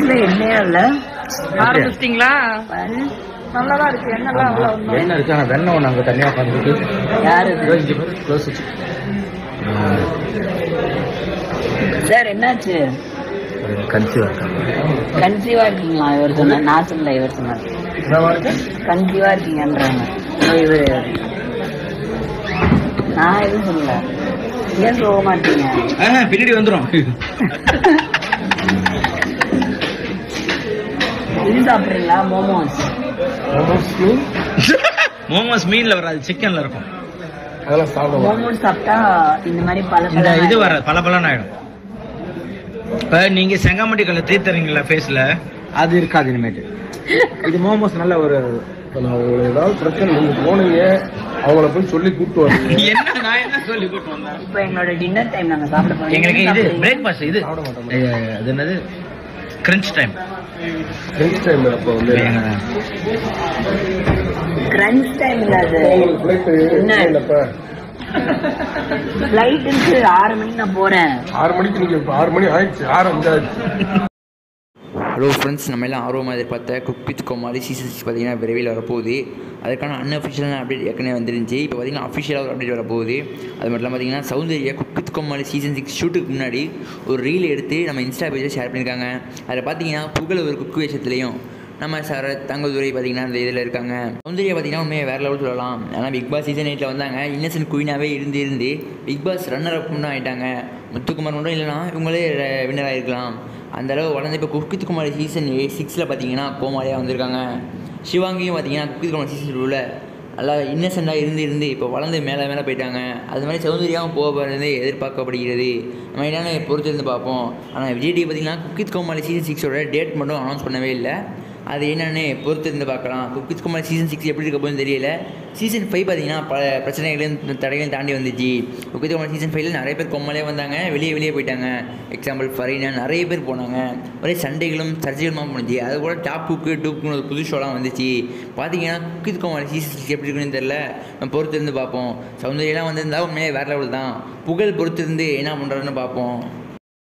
ஃபேஸ்ல எண்ணெயே இல்ல. ஆரம்பிச்சிட்டீங்களா? நல்லாதான் இருக்கு. என்ன இருக்கு? ஆனால் வெண்ணெய் ஒன்று அங்கே தனியாக பார்த்துட்டு யாரு க்ளோஸ் சார் என்னாச்சு? கன்சீவா இருக்காங்க. கன்சீவா இருக்கீங்களா? இவர் சொன்னார். நான் சொல்லல, இவர் சொன்னார். கன்சீவா இருக்கீங்கன்றாங்க இவரு. நான் எதுவும் சொல்லல. ஏன் போக மாட்டீங்க? பின்னாடி வந்துடும். இது சாப்பிட்றீங்களா? மோமோஸ். மோமோஸ் மீன்ல வராது, சிக்கன்ல இருக்கும். அதெல்லாம் சாப்பிடுவோம். மோமோஸ் சாப்பிட்டா இந்த மாதிரி பல இது வராது, பல ஆயிடும். இப்போ நீங்க செங்காமட்டி கல்ல தீர்த்துறீங்களா ஃபேஸ்ல, அது இருக்காது இனிமேட்டு. இது மோமோஸ் நல்ல ஒரு ஏதாவது பிரச்சனை நீங்க போனீங்க, அவங்கள போய் சொல்லி கூப்பிட்டு வரீங்க. என்ன நான் என்ன சொல்லி கூப்பிட்டு வந்தேன்? இப்போ எங்களோட டின்னர் டைம் நாங்க சாப்பிட போறோம். எங்களுக்கு இது பிரேக்ஃபாஸ்ட், இது சாப்பிட மாட்டோம். அது என்னது? Crunch time. கிரன்ச் டைம் அப்போ வந்து கிரன்ச் டைம் இல்ல, அது என்ன இல்லப்பா. ஃப்ளைட்டுக்கு 6 மணிக்கு நான் போறேன். 6 மணிக்கு நீங்க 6 மணி ஆயிடுச்சு, 6:05. ஹலோ ஃப்ரெண்ட்ஸ், நம்ம எல்லாம் ஆர்வமாக எதிர்பார்த்த குக் வித் கோமாளி சீசன் 6 பார்த்தீங்கன்னா விரைவில் வரப்போகுது. அதுக்கான அன்அஃபிஷியலான அப்டேட் ஏற்கனவே வந்துருந்துச்சு. இப்போ பார்த்தீங்கன்னா அஃபிஷியலாக ஒரு அப்டேட் வரப்போகுது. அது மட்டும் இல்லாமல் பார்த்தீங்கன்னா Soundarya cook with Komali season 6 ஷூட்டுக்கு முன்னாடி ஒரு ரீல் எடுத்து நம்ம இன்ஸ்டா பேஜில் ஷேர் பண்ணியிருக்காங்க. அதில் பார்த்தீங்கன்னா புகழ் ஒரு குக் வேஷத்துலையும் நம்ம சரத் தங்கதுரை பார்த்தீங்கன்னா இந்த இதில் இருக்காங்க. சௌந்தர்யா பார்த்தீங்கன்னா உண்மையை வேறு லெவல் சொல்லலாம். ஆனால் பிக் பாஸ் சீசன் 8 வந்தாங்க. இன்னசென்ட் குயினாகவே இருந்து பிக் பாஸ் ரன்னர் அப் தான் ஆகிட்டாங்க. முத்துக்குமார் மட்டும் இல்லைனா இவங்களே வின்னர் ஆகிருக்கலாம். அந்தளவு வளர்ந்து இப்போ குக் வித் கோமாளி சீசன் 6 பார்த்தீங்கன்னா கோமாளியாக வந்திருக்காங்க. சிவாங்கியும் பார்த்தீங்கன்னா குக் வித் கோமாளி சீசன் 2 நல்லா இன்னசென்ட்டாக இருந்து இப்போ வளர்ந்து மேலே போயிட்டாங்க. அது மாதிரி சௌந்தர்யாவும் போகிறது எதிர்பார்க்கப்படுகிறது. நம்ம என்னென்ன பொறுத்திருந்து பார்ப்போம். ஆனால் விஜய் டிவி பார்த்தீங்கன்னா cook with Komali season 6 date மட்டும் அனௌன்ஸ் பண்ணவே இல்லை. அது என்னென்னு பொறுத்திருந்து பார்க்கலாம். குக் வித் கோமாளி சீசன் 6 எப்படி இருக்க போகுதுன்னு தெரியல. சீசன் 5 பார்த்தீங்கன்னா பல பிரச்சனைகளையும் தடைகளையும் தாண்டி வந்துச்சு. குக் வித் கோமாளி சீசன் 5 நிறைய பேர் கோமாளியாக வந்தாங்க, வெளியே போயிட்டாங்க. எக்ஸாம்பிள் ஃபரீனா நிறைய பேர் போனாங்க. ஒரே சண்டைகளும் சர்ச்சைகளுமாக போணுச்சு. அது கூட டாப் குக்கு டூக்குன்னு ஒரு புது ஷோலாம் வந்துச்சு. பார்த்தீங்கன்னா குக் வித் கோமாளி சீசன் 6 எப்படி இருக்குன்னு தெரியல. நம்ம பொறுத்திருந்து பார்ப்போம். சௌந்தர்யெல்லாம் வந்திருந்தால் உண்மையாக வேறு லெவல் தான். புகழ் பொறுத்திருந்து என்ன பண்ணுறாருன்னு பார்ப்போம்.